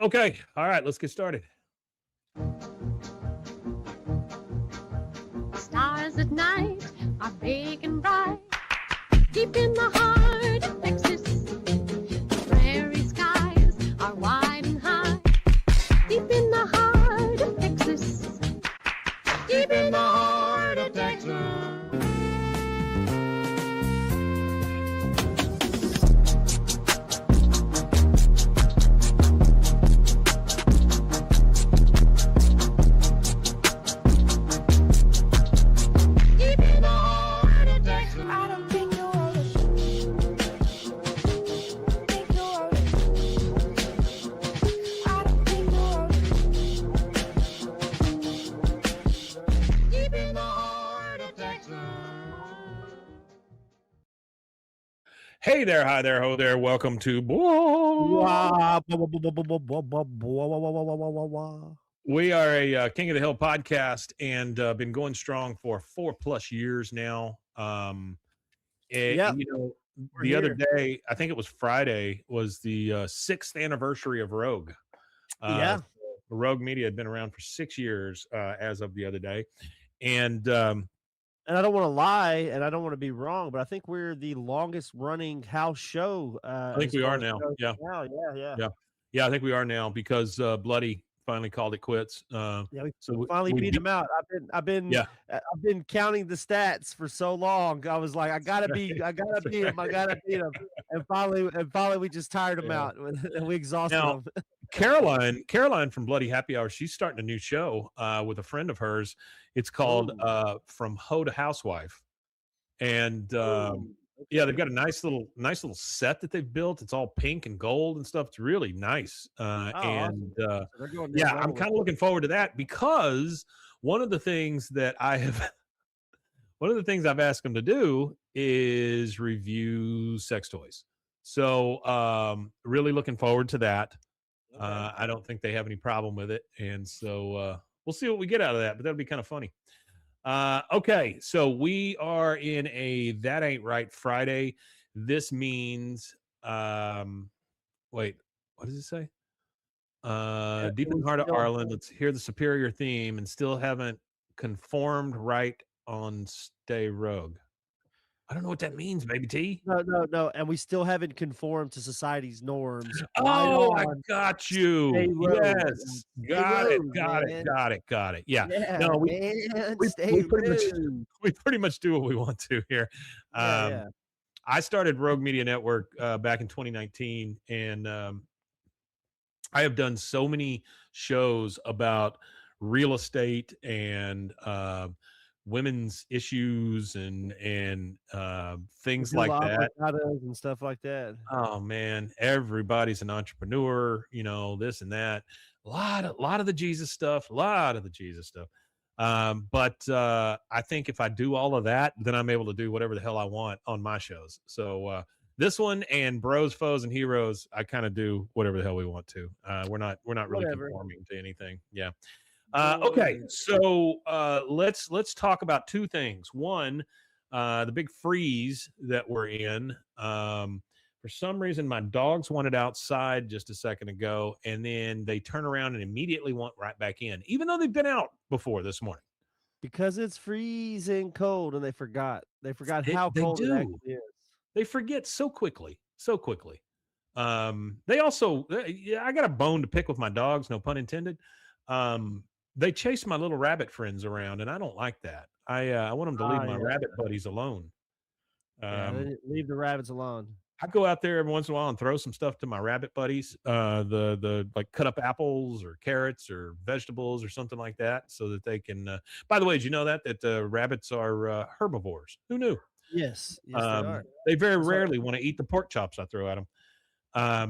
Okay. All right. Let's get started. Stars at night are big and bright, deep in the heart of Texas. The prairie skies are wide and high, deep in the heart of Texas. Deep in the heart of Texas. Hey there, hi there, ho there. Welcome to We are a King of the Hill podcast and been going strong for 4+ years now. Yep. The other day, I think it was Friday, was the 6th anniversary of Rogue. Yeah. Rogue Media had been around for 6 years as of the other day. And I don't want to lie, and I don't want to be wrong, but I think we're the longest running house show. I think we are now. Yeah. I think we are now because Bloody finally called it quits. We finally beat him out. I've been counting the stats for so long. I was like, I gotta beat him. And finally, we just tired him out, and we exhausted him. Caroline from Bloody Happy Hour, she's starting a new show with a friend of hers. It's called From Hoe to Housewife, and they've got a nice little set that they've built. It's all pink and gold and stuff. It's really nice. Awesome. I'm kind of looking forward to that because one of the things I've asked them to do is review sex toys. So really looking forward to that. Okay. I don't think they have any problem with it. And so we'll see what we get out of that, but that'll be kind of funny. Okay, so we are in a That Ain't Right Friday. This means, wait, what does it say? Deep in the heart of Ireland, let's hear the superior theme and still haven't conformed right on Stay Rogue. I don't know what that means, baby T. No. And we still haven't conformed to society's norms. Oh, I got you. Yes. Got it. Yeah. No, we pretty much do what we want to here. I started Rogue Media Network back in 2019, and I have done so many shows about real estate and women's issues and things like that and stuff like that. Oh man, everybody's an entrepreneur, this and that. A lot of the Jesus stuff, but I think if I do all of that, then I'm able to do whatever the hell I want on my shows. So this one and Bros, Foes, and Heroes, I kind of do whatever the hell we want to. We're not really conforming to anything. Yeah. Okay, so let's talk about two things. One, the big freeze that we're in. For some reason, my dogs wanted outside just a second ago, and then they turn around and immediately want right back in, even though they've been out before this morning. Because it's freezing cold, and they forgot how cold it actually is. They forget so quickly. They also, I got a bone to pick with my dogs, no pun intended. They chase my little rabbit friends around, and I don't like that. I want them to leave my rabbit buddies alone. Leave the rabbits alone. I go out there every once in a while and throw some stuff to my rabbit buddies, the like cut up apples or carrots or vegetables or something like that, so that they can. By the way, did you know that rabbits are herbivores? Who knew? Yes, they are. They very rarely want to eat the pork chops I throw at them. I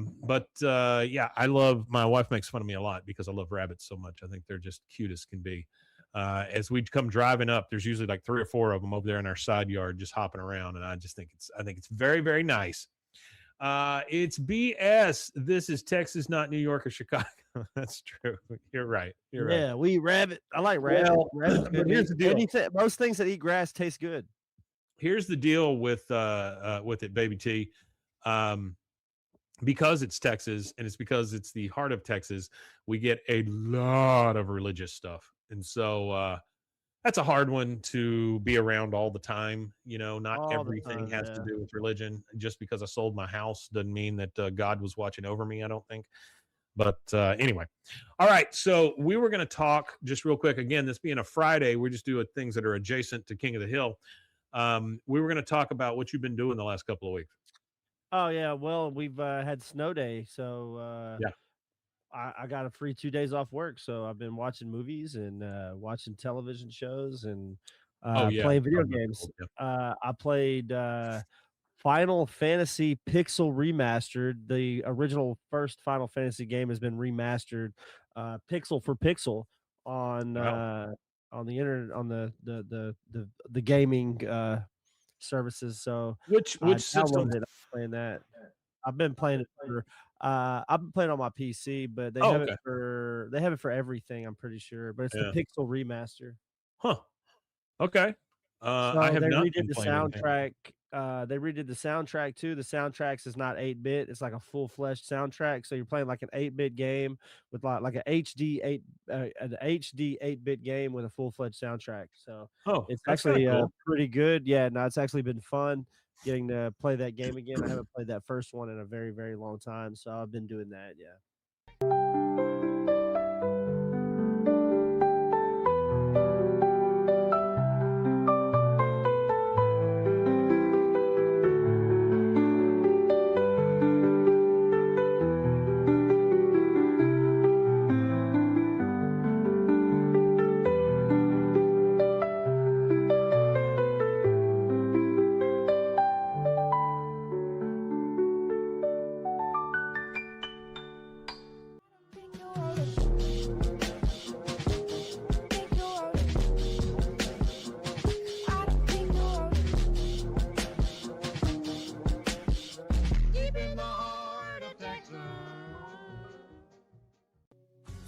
love, my wife makes fun of me a lot because I love rabbits so much. I think they're just cute as can be. As we come driving up, there's usually like 3 or 4 of them over there in our side yard, just hopping around. And I think it's very, very nice. It's BS. This is Texas, not New York or Chicago. That's true. You're right. Yeah, we eat rabbit. I like rabbit. Well, but here's the deal. Most things that eat grass taste good. Here's the deal with it, baby T. because it's Texas and it's because it's the heart of Texas, we get a lot of religious stuff. And so that's a hard one to be around all the time. Not All the everything time, has to yeah. do with religion. Just because I sold my house doesn't mean that God was watching over me, I don't think. But anyway, all right. So we were going to talk just real quick. Again, this being a Friday, we're just doing things that are adjacent to King of the Hill. We were going to talk about what you've been doing the last couple of weeks. Oh yeah, well, we've had snow day, so Yeah. I got a free 2 days off work, so I've been watching movies and watching television shows and Oh yeah. playing video Oh, that's games. cool. Yeah. I played Final Fantasy Pixel Remastered. The original first Final Fantasy game has been remastered, pixel for pixel on Wow. the internet, on the gaming services. So I Which system? downloaded it. I'm playing that. I've been playing it for I've been playing on my PC, but Oh, okay. they have it for everything, I'm pretty sure. But it's the Yeah. Pixel remaster. Huh. Okay. I So have they not redid been the playing anything. soundtrack. They redid the soundtrack too. The soundtracks is not 8-bit. It's like a full-fledged soundtrack. So you're playing like an 8-bit game with like an HD 8-bit game with a full-fledged soundtrack. So Oh, it's that's kind of actually cool. pretty good. Yeah, no, it's actually been fun getting to play that game again. I haven't played that first one in a very, very long time. So I've been doing that. Yeah.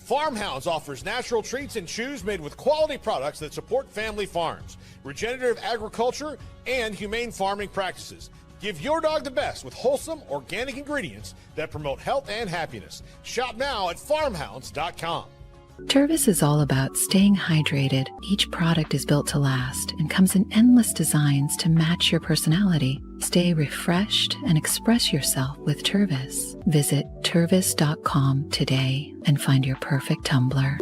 Farmhounds offers natural treats and chews made with quality products that support family farms, regenerative agriculture, and humane farming practices. Give your dog the best with wholesome, organic ingredients that promote health and happiness. Shop now at farmhounds.com. Tervis is all about staying hydrated. Each product is built to last and comes in endless designs to match your personality. Stay refreshed and express yourself with Tervis. Visit tervis.com today and find your perfect tumbler.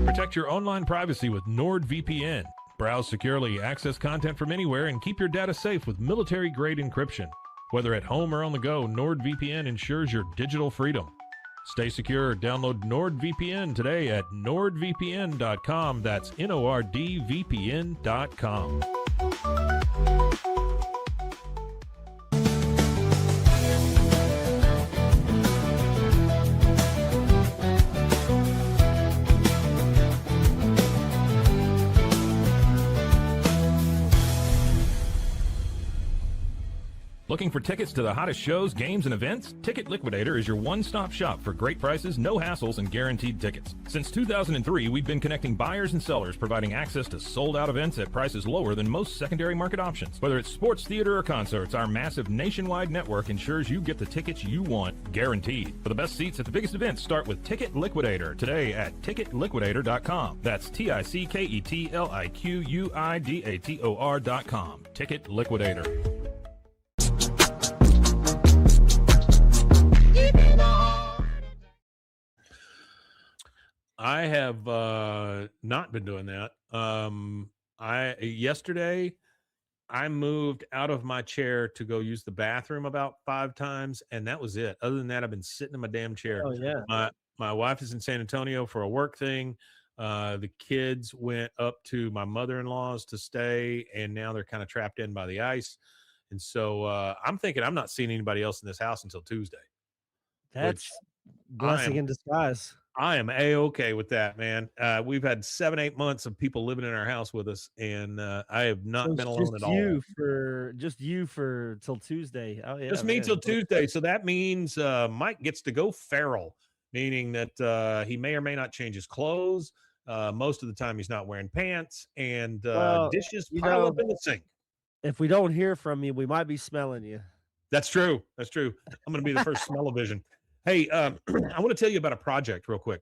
Protect your online privacy with NordVPN. Browse securely, access content from anywhere, and keep your data safe with military-grade encryption. Whether at home or on the go, NordVPN ensures your digital freedom. Stay secure. Download NordVPN today at nordvpn.com. That's NORDVPN.com. Looking for tickets to the hottest shows, games, and events? Ticket Liquidator is your one-stop shop for great prices, no hassles, and guaranteed tickets. Since 2003, we've been connecting buyers and sellers, providing access to sold-out events at prices lower than most secondary market options. Whether it's sports, theater, or concerts, our massive nationwide network ensures you get the tickets you want, guaranteed. For the best seats at the biggest events, start with Ticket Liquidator today at ticketliquidator.com. That's TICKETLIQUIDATOR.com. Ticket Liquidator. I have not been doing that. Yesterday I moved out of my chair to go use the bathroom about 5 times, and that was it. Other than that, I've been sitting in my damn chair. Oh yeah. My wife is in San Antonio for a work thing. The kids went up to my mother-in-law's to stay, and now they're kind of trapped in by the ice. And so I'm thinking I'm not seeing anybody else in this house until Tuesday. That's blessing in disguise. I am A-okay with that, man. We've had 7-8 months of people living in our house with us, and I have not been alone at all. Just you for till Tuesday. Oh yeah, Just me till Tuesday. So that means Mike gets to go feral, meaning that he may or may not change his clothes. Most of the time, he's not wearing pants, and dishes pile up in the sink. If we don't hear from you, we might be smelling you. That's true. That's true. I'm going to be the first smell-o-vision. Hey, I want to tell you about a project real quick.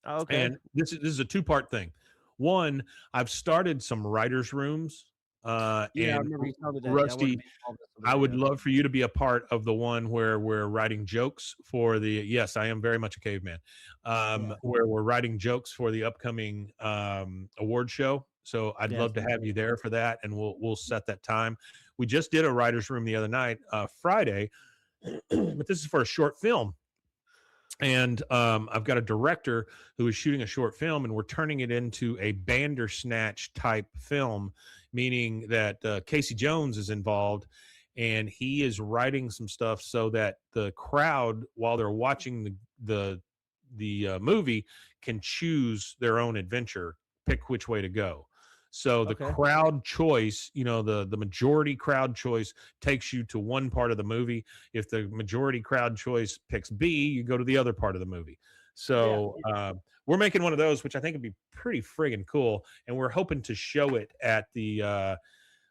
Okay. And this is a two-part thing. One, I've started some writers' rooms, Yeah, I and remember you told me that. Yeah, I wanna Rusty, be involved in some of I that, would yeah. love for you to be a part of the one where we're writing jokes for the yes, I am very much a caveman. Yeah. Where we're writing jokes for the upcoming award show. So I'd Yes, love to me have too. you there for that, and we'll set that time. We just did a writers' room the other night, Friday, but this is for a short film. And I've got a director who is shooting a short film, and we're turning it into a Bandersnatch type film, meaning that Casey Jones is involved, and he is writing some stuff so that the crowd, while they're watching the movie, can choose their own adventure, pick which way to go. So the Okay. crowd choice, the majority crowd choice takes you to one part of the movie. If the majority crowd choice picks B, you go to the other part of the movie. Yeah. So we're making one of those, which I think would be pretty friggin' cool, and we're hoping to show it at the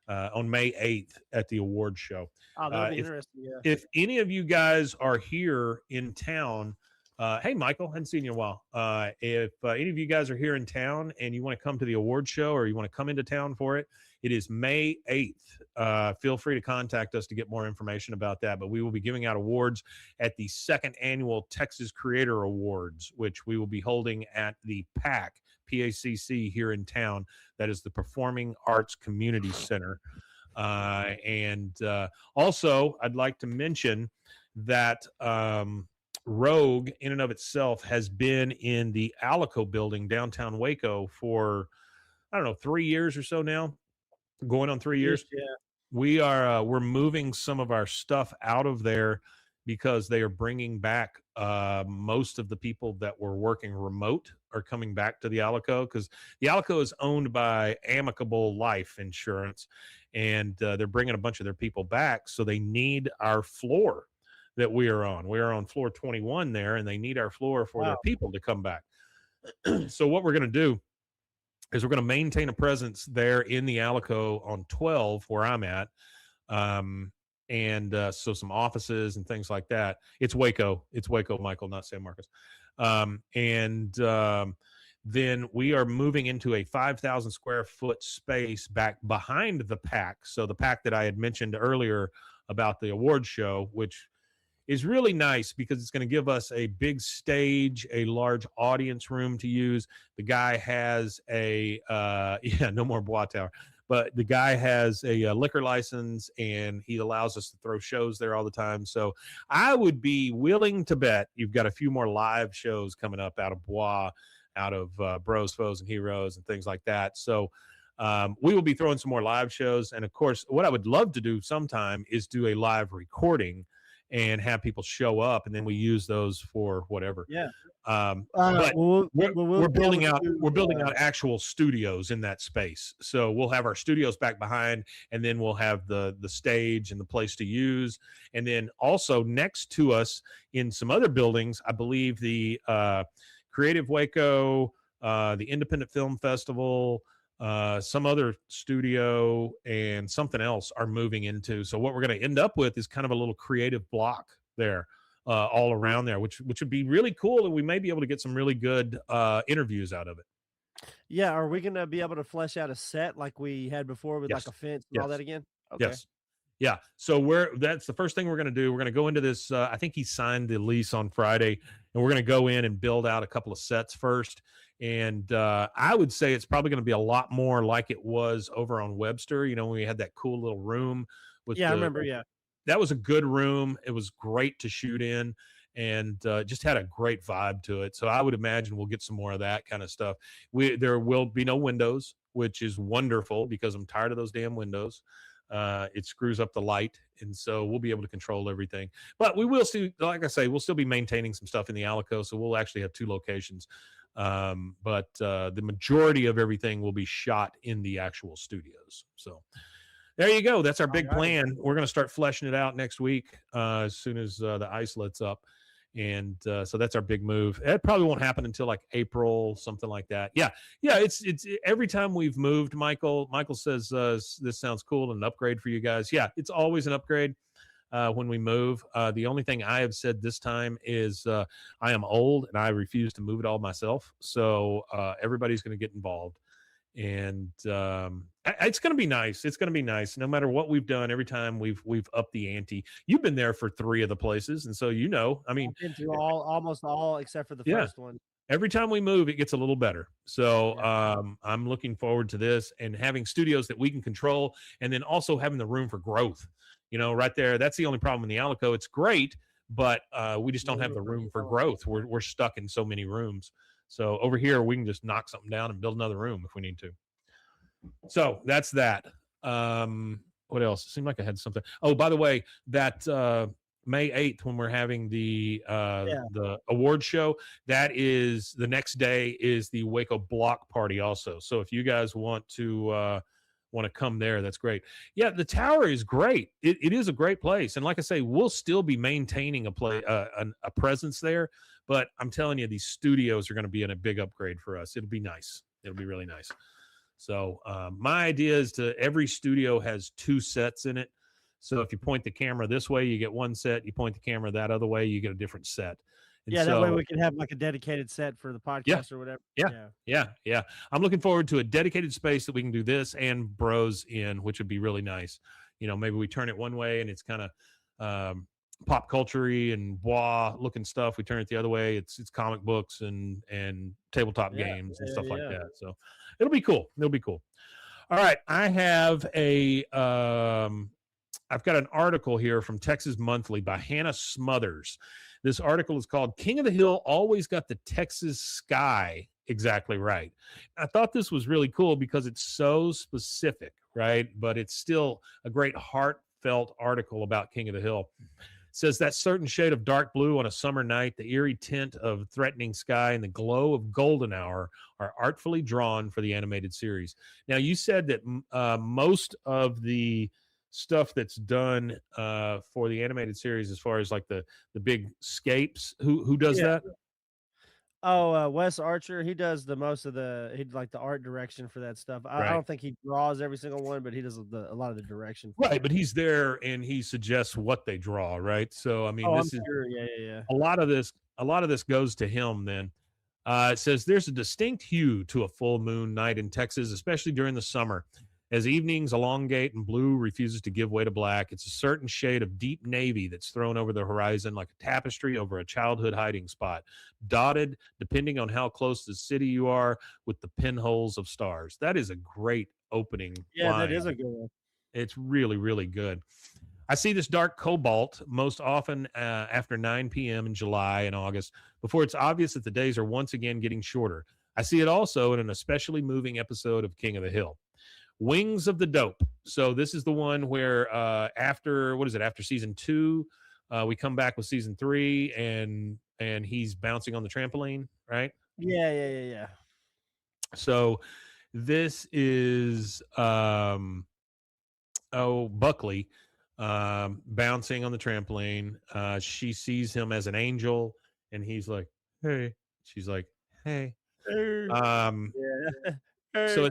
on May 8th at the award show. Oh, that'll be If interesting, yeah. any of you guys are here in town, hey Michael, hadn't seen you in a while. If any of you guys are here in town and you want to come to the award show, or you want to come into town for it, it is May 8th. Feel free to contact us to get more information about that. But we will be giving out awards at the second annual Texas Creator Awards, which we will be holding at the PACC here in town. That is the Performing Arts Community Center. And also, I'd like to mention that Rogue, in and of itself, has been in the Alico building downtown Waco for, I don't know, 3 years or so now, going on 3 years. Yeah. We're moving some of our stuff out of there because they are bringing back most of the people that were working remote are coming back to the Alico, because the Alico is owned by Amicable Life Insurance, and they're bringing a bunch of their people back, so they need our floor that we are on. We are on floor 21 there, and they need our floor for their Wow. people to come back. So what we're going to do is we're going to maintain a presence there in the Alico on 12, where I'm at. And so some offices and things like that. It's Waco, Michael, not San Marcos. Then we are moving into a 5,000 square foot space back behind the PAC. So the PAC that I had mentioned earlier about the award show, which is really nice because it's going to give us a big stage, a large audience room to use. The guy has a no more Bois Tower, but the guy has a liquor license, and he allows us to throw shows there all the time. So I would be willing to bet you've got a few more live shows coming up out of Bois, out of Bros, Foes, and Heroes, and things like that. So we will be throwing some more live shows. And of course, what I would love to do sometime is do a live recording and have people show up, and then we use those for whatever. Yeah. But we're building out we're actual studios in that space. So we'll have our studios back behind, and then we'll have the stage and the place to use. And then also next to us in some other buildings, I believe the Creative Waco, the Independent Film Festival, some other studio, and something else are moving into. So what we're going to end up with is kind of a little creative block there, all around there, which would be really cool, and we may be able to get some really good interviews out of it. Yeah, are we gonna be able to flesh out a set like we had before with Yes. like a fence and all Yes. that again? Okay. Yes. Yeah. So that's the first thing we're going to do. We're going to go into this. I think he signed the lease on Friday, and we're going to go in and build out a couple of sets first. And I would say it's probably going to be a lot more like it was over on Webster. When we had that cool little room with Yeah, I remember. Yeah. that was a good room. It was great to shoot in, and just had a great vibe to it. So I would imagine we'll get some more of that kind of stuff. There will be no windows, which is wonderful because I'm tired of those damn windows. It screws up the light, and so we'll be able to control everything. But we will see, like I say, we'll still be maintaining some stuff in the Alico, so we'll actually have 2 locations. But the majority of everything will be shot in the actual studios. So there you go. That's our big plan. We're going to start fleshing it out next week, as soon as the ice lets up. And so that's our big move. It probably won't happen until like April, something like that. Yeah. It's every time we've moved, Michael says, this sounds cool and an upgrade for you guys. Yeah, it's always an upgrade. when we move. The only thing I have said this time is I am old and I refuse to move it all myself. So everybody's going to get involved. And it's going to be nice. It's going to be nice. No matter what we've done, every time we've upped the ante. You've been there for 3 of the places, and so I mean, I've been to almost all except for the yeah, first one. every time we move, it gets a little better. So Yeah. I'm looking forward to this and having studios that we can control, and then also having the room for growth. Right there. That's the only problem in the Alico. It's great, but we just don't have the room for growth. We're stuck in so many rooms. So over here, we can just knock something down and build another room if we need to. So that's that. What else? It seemed like I had something. Oh, by the way, that May 8th, when we're having the award show, that is the next day is the Waco block party also. So if you guys want to come there, that's great. Yeah, the tower is great. It is a great place, and like I say, we'll still be maintaining a presence there. But I'm telling you, these studios are going to be in a big upgrade for us. It'll be nice. It'll be really nice. So my idea is every studio has 2 sets in it. So if you point the camera this way, you get one set. You point the camera that other way, you get a different set. And Yeah, that way so, we can have like a dedicated set for the podcast or whatever. yeah. I'm looking forward to a dedicated space that we can do this and bros in, which would be really nice. Maybe we turn it one way and it's kind of pop culture-y and blah looking stuff. We turn it the other way. It's comic books and tabletop games and stuff like that. So it'll be cool. It'll be cool. All right. I have I've got an article here from Texas Monthly by Hannah Smothers. This article is called King of the Hill Always Got the Texas Sky Exactly Right. I thought this was really cool because it's so specific, right? But it's still a great heartfelt article about King of the Hill. It says that certain shade of dark blue on a summer night, the eerie tint of threatening sky, and the glow of golden hour are artfully drawn for the animated series. Now, you said that most of the stuff that's done for the animated series, as far as like the big scapes, who does that? Oh, Wes Archer, he does the most of he'd like the art direction for that stuff. I don't think he draws every single one, but he does a lot of the direction. Right, but he's there and he suggests what they draw, right? So I mean, I'm sure. Yeah. A lot of this goes to him then. It says there's a distinct hue to a full moon night in Texas, especially during the summer. As evenings elongate and blue refuses to give way to black, it's a certain shade of deep navy that's thrown over the horizon like a tapestry over a childhood hiding spot, dotted, depending on how close to the city you are, with the pinholes of stars. That is a great opening line. That is a good one. It's really, really good. I see this dark cobalt most often after 9 p.m. in July and August, before it's obvious that the days are once again getting shorter. I see it also in an especially moving episode of King of the Hill. Wings of the Dope. So this is the one where after season 2, we come back with season 3 and he's bouncing on the trampoline, right? Yeah. So this is Buckley bouncing on the trampoline. She sees him as an angel and he's like, "Hey." She's like, "Hey." So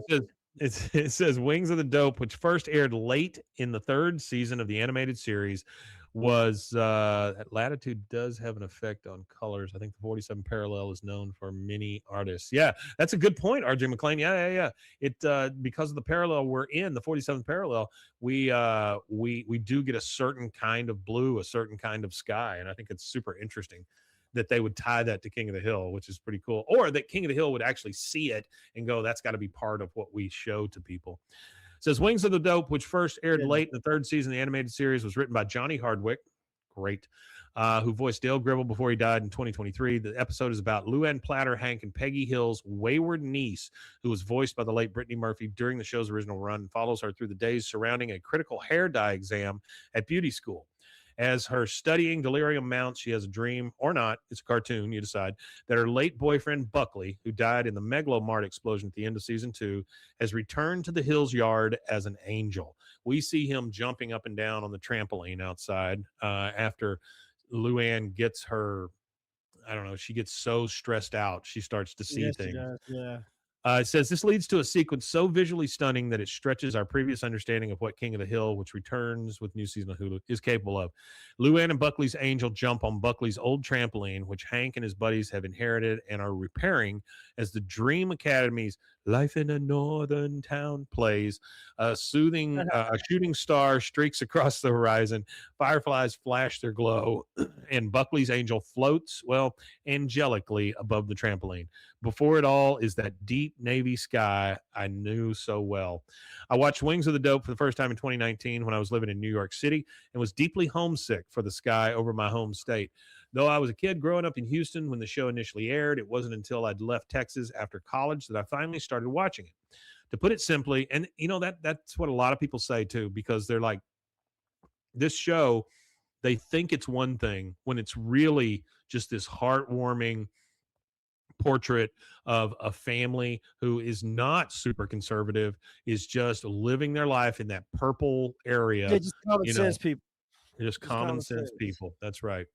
it says Wings of the Dope, which first aired late in the 3rd season of the animated series, was latitude does have an effect on colors. I think the 47 parallel is known for many artists. Yeah, that's a good point, RJ McLean. Yeah. It because of the parallel we're in, the 47th parallel, we do get a certain kind of blue, a certain kind of sky, and I think it's super interesting that they would tie that to King of the Hill, which is pretty cool. Or that King of the Hill would actually see it and go, that's got to be part of what we show to people. It says Wings of the Dope, which first aired late in the 3rd season of the animated series, was written by Johnny Hardwick. Great. Who voiced Dale Gribble before he died in 2023. The episode is about Luann Platter, Hank, and Peggy Hill's wayward niece, who was voiced by the late Brittany Murphy during the show's original run, and follows her through the days surrounding a critical hair dye exam at beauty school. As her studying delirium mounts, she has a dream, or not, it's a cartoon, you decide, that her late boyfriend, Buckley, who died in the Megalomart explosion at the end of season 2, has returned to the Hills yard as an angel. We see him jumping up and down on the trampoline outside after Luann gets her, I don't know, she gets so stressed out, she starts to see things. She does, yeah. It says this leads to a sequence so visually stunning that it stretches our previous understanding of what King of the Hill, which returns with new season of Hulu, is capable of. Luann and Buckley's angel jump on Buckley's old trampoline, which Hank and his buddies have inherited and are repairing as the Dream Academy's Life in a Northern Town plays. A shooting star streaks across the horizon. Fireflies flash their glow, and Buckley's angel floats, well, angelically above the trampoline. Before it all is that deep navy sky I knew so well. I watched Wings of the Dope for the first time in 2019 when I was living in New York City and was deeply homesick for the sky over my home state. Though I was a kid growing up in Houston when the show initially aired, it wasn't until I'd left Texas after college that I finally started watching it. To put it simply, and that's what a lot of people say too, because they're like, this show, they think it's one thing when it's really just this heartwarming portrait of a family who is not super conservative, is just living their life in that purple area. Yeah, just common sense people. Just common sense people. That's right.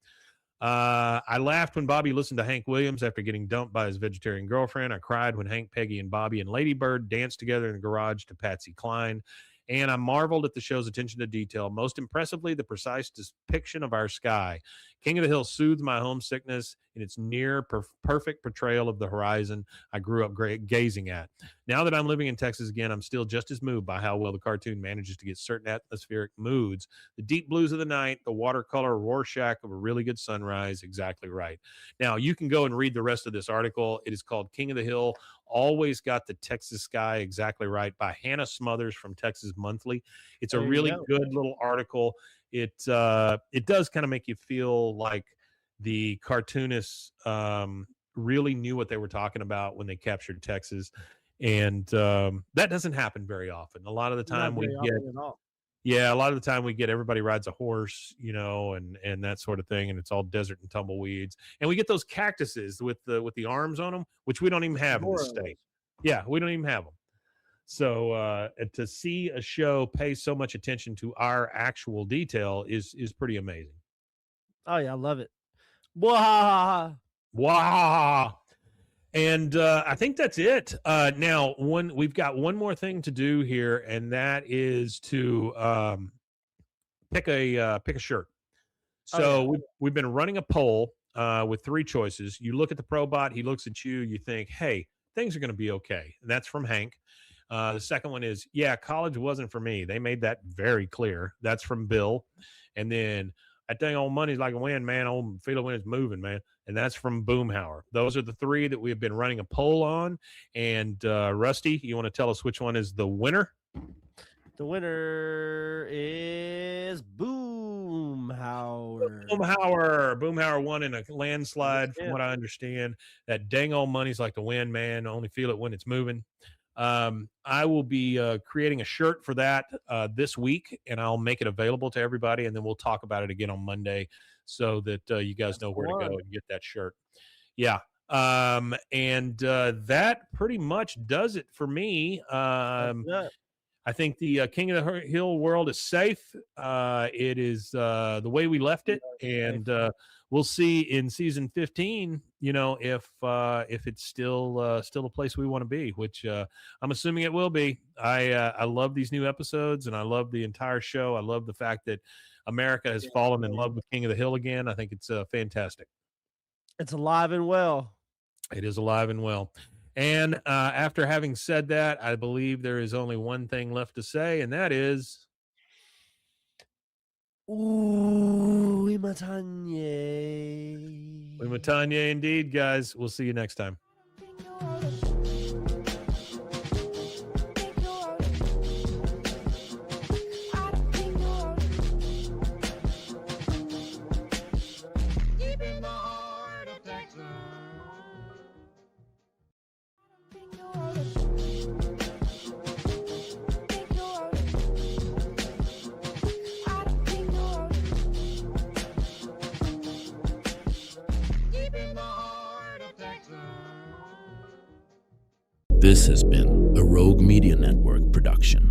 I laughed when Bobby listened to Hank Williams after getting dumped by his vegetarian girlfriend. I cried when Hank, Peggy, and Bobby and Lady Bird danced together in the garage to Patsy Cline. And I marveled at the show's attention to detail, most impressively the precise depiction of our sky. King of the Hill soothed my homesickness in its near perfect portrayal of the horizon I grew up gazing at. Now that I'm living in Texas again, I'm still just as moved by how well the cartoon manages to get certain atmospheric moods. The deep blues of the night, the watercolor Rorschach of a really good sunrise, exactly right. Now, you can go and read the rest of this article. It is called King of the Hill, Always Got the Texas Sky Exactly Right by Hannah Smothers from Texas Monthly. It's a really good little article. It does kind of make you feel like the cartoonists really knew what they were talking about when they captured Texas. And that doesn't happen very often. A lot of the time a lot of the time we get everybody rides a horse, and that sort of thing, and it's all desert and tumbleweeds. And we get those cactuses with the arms on them, which we don't even have in the state. Yeah, we don't even have them. So to see a show pay so much attention to our actual detail is pretty amazing. Oh yeah, I love it. Wow. And I think that's it. Now, we've got one more thing to do here, and that is to pick a shirt. So we've been running a poll with 3 choices. You look at the Probot, he looks at you, you think, hey, things are going to be okay. And that's from Hank. The second one is, yeah, college wasn't for me. They made that very clear. That's from Bill. And then, that dang old money's like a wind, man. I feel it when it's moving, man. And that's from Boomhauer. Those are the 3 that we have been running a poll on. And Rusty, you want to tell us which one is the winner? The winner is Boomhauer. Boomhauer won in a landslide, from what I understand. That dang old money's like the wind, man. I only feel it when it's moving. I will be creating a shirt for that this week, and I'll make it available to everybody, and then we'll talk about it again on Monday so that you guys know where to go and get that shirt. Yeah. And that pretty much does it for me. I think the King of the Hill world is safe. It is the way we left it, and we'll see in season 15, if it's still a place we want to be, which I'm assuming it will be. I love these new episodes, and I love the entire show. I love the fact that America has fallen in love with King of the Hill again. I think it's fantastic. It's alive and well. It is alive and well. And after having said that, I believe there is only one thing left to say, and that is, ooh, Imatanye. Imatanye indeed, guys. We'll see you next time. This has been a Rogue Media Network production.